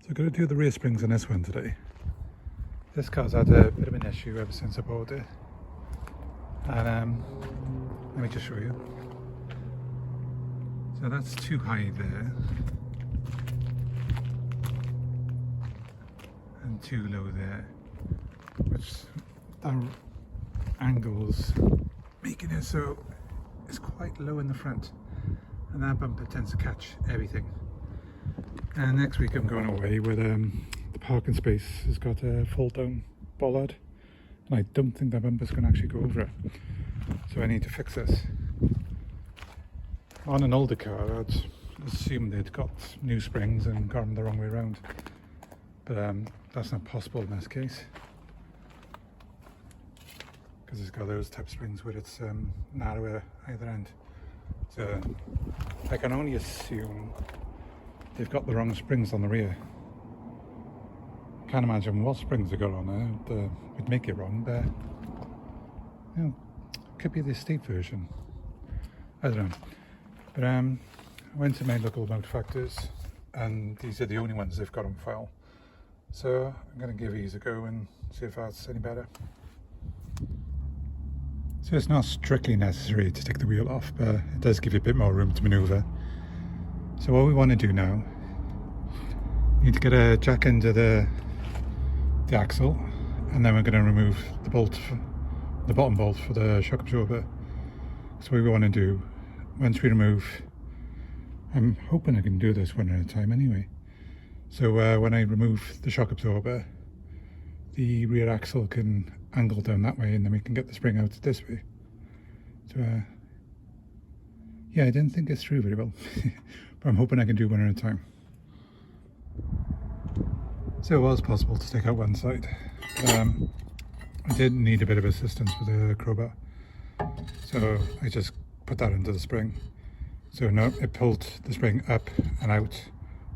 So I'm going to do the rear springs on this one today. This car's had a bit of an issue ever since I bought it. And let me just show you. So that's too high there. And too low there. Which that angle's making it so it's quite low in the front. And that bumper tends to catch everything. And next week I'm going away with the parking space has got a fold down bollard, and I don't think that bumper's going to actually go over it, so I need to fix this. On an older car I'd assume they'd got new springs and got them the wrong way around, but that's not possible in this case because it's got those type of springs where it's narrower either end. So I can only assume they've got the wrong springs on the rear. Can't imagine what springs they got on there that would make it wrong, but you know, could be the estate version. I don't know. But I went to my local manufacturers and these are the only ones they've got on file. So I'm going to give these a go and see if that's any better. So it's not strictly necessary to take the wheel off, but it does give you a bit more room to manoeuvre. So what we want to do now, we need to get a jack into the axle, and then we're going to remove the bolt, the bottom bolt for the shock absorber. So what we want to do, once we remove, I'm hoping I can do this one at a time anyway. So when I remove the shock absorber, the rear axle can angle down that way, and then we can get the spring out this way. So yeah, I didn't think this through very well, but I'm hoping I can do one at a time. So it was possible to take out one side. I did need a bit of assistance with the crowbar, so I just put that into the spring. So now it pulled the spring up and out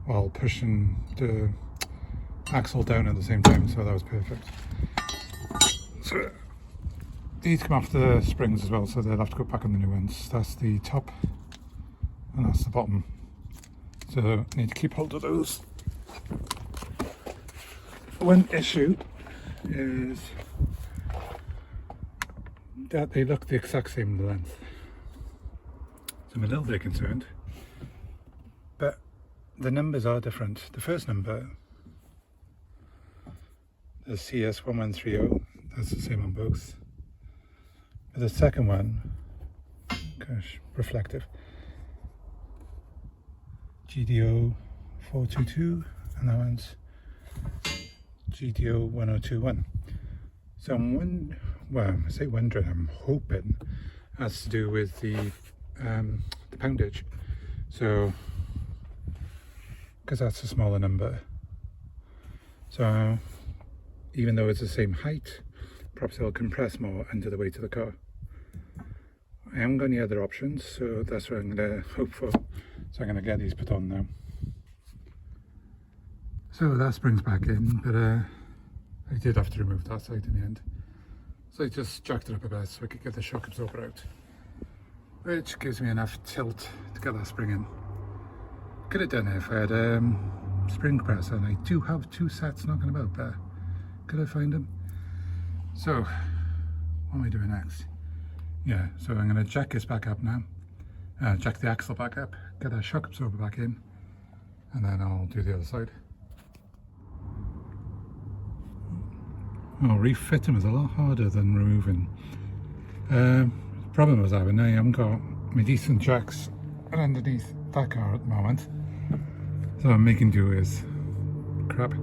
while pushing the axle down at the same time, so that was perfect. So these come off the springs as well, so they'll have to go back on the new ones. That's the top and that's the bottom, so I need to keep hold of those. One issue is that they look the exact same length, so I'm a little bit concerned, but the numbers are different. The first number, the CS1130, that's the same on both. But the second one, gosh, reflective, GDO 422, and that one's GDO 1021. So I'm I say wondering, I'm hoping has to do with the poundage. So, because that's a smaller number. So even though it's the same height, perhaps it'll compress more under the weight of the car. I haven't got any other options, so that's what I'm going to hope for. So I'm going to get these put on now. So that springs back in, but I did have to remove that side in the end. So I just jacked it up a bit so I could get the shock absorber out, which gives me enough tilt to get that spring in. Could have done it if I had a spring compressor, and I do have two sets knocking about, but could I find them? So what am I doing next? Yeah, so I'm going to jack this back up now, jack the axle back up, get a shock absorber back in, and then I'll do the other side. Well, refitting was a lot harder than removing. Problem I was having, I haven't got my decent jacks underneath that car at the moment, so I'm making do with crap.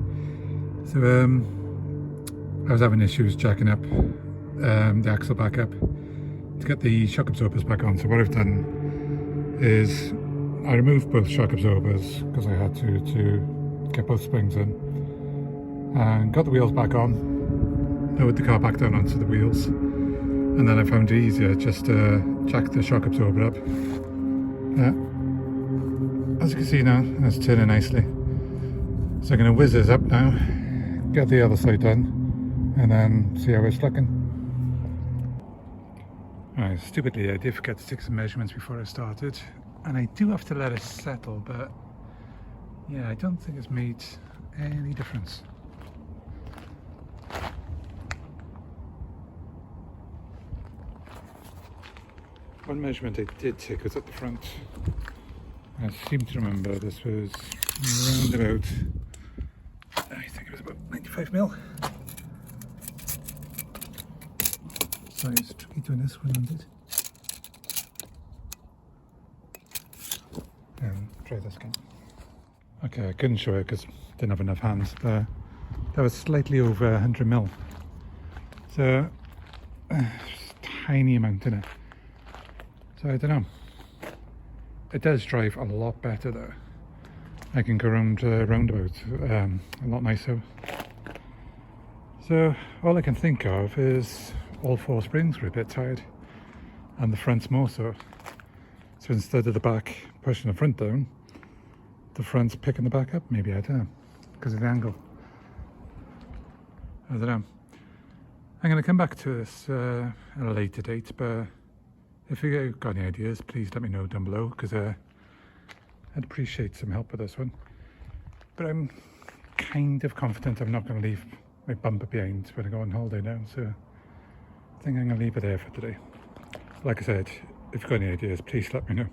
So I was having issues jacking up the axle back up to get the shock absorbers back on. So what I've done is I removed both shock absorbers because I had to get both springs in, and got the wheels back on, lowered the car back down onto the wheels, and then I found it easier just to jack the shock absorber up. Yeah, as you can see now, it's turning nicely. So I'm going to whiz this up now, get the other side done, and then see how it's looking. Right, stupidly I did forget to take some measurements before I started, and I do have to let it settle, but yeah, I don't think it's made any difference. One measurement I did take was at the front. I seem to remember this was around about, I think it was about 95 mil. Sorry, it's tricky doing this one handed. Try this again. Okay, I couldn't show it because I didn't have enough hands, but that was slightly over 100 mil. So, tiny amount in it. So I don't know. It does drive a lot better though. I can go around roundabouts a lot nicer. So all I can think of is all four springs were a bit tired, and the front's more so. So instead of the back pushing the front down, the front's picking the back up. Maybe, I don't know, because of the angle. I don't know. I'm going to come back to this at a later date, but if you've got any ideas, please let me know down below, because I'd appreciate some help with this one. But I'm kind of confident I'm not going to leave my bumper behind when I go on holiday now, so I think I'm going to leave it there for today. Like I said, if you've got any ideas, please let me know.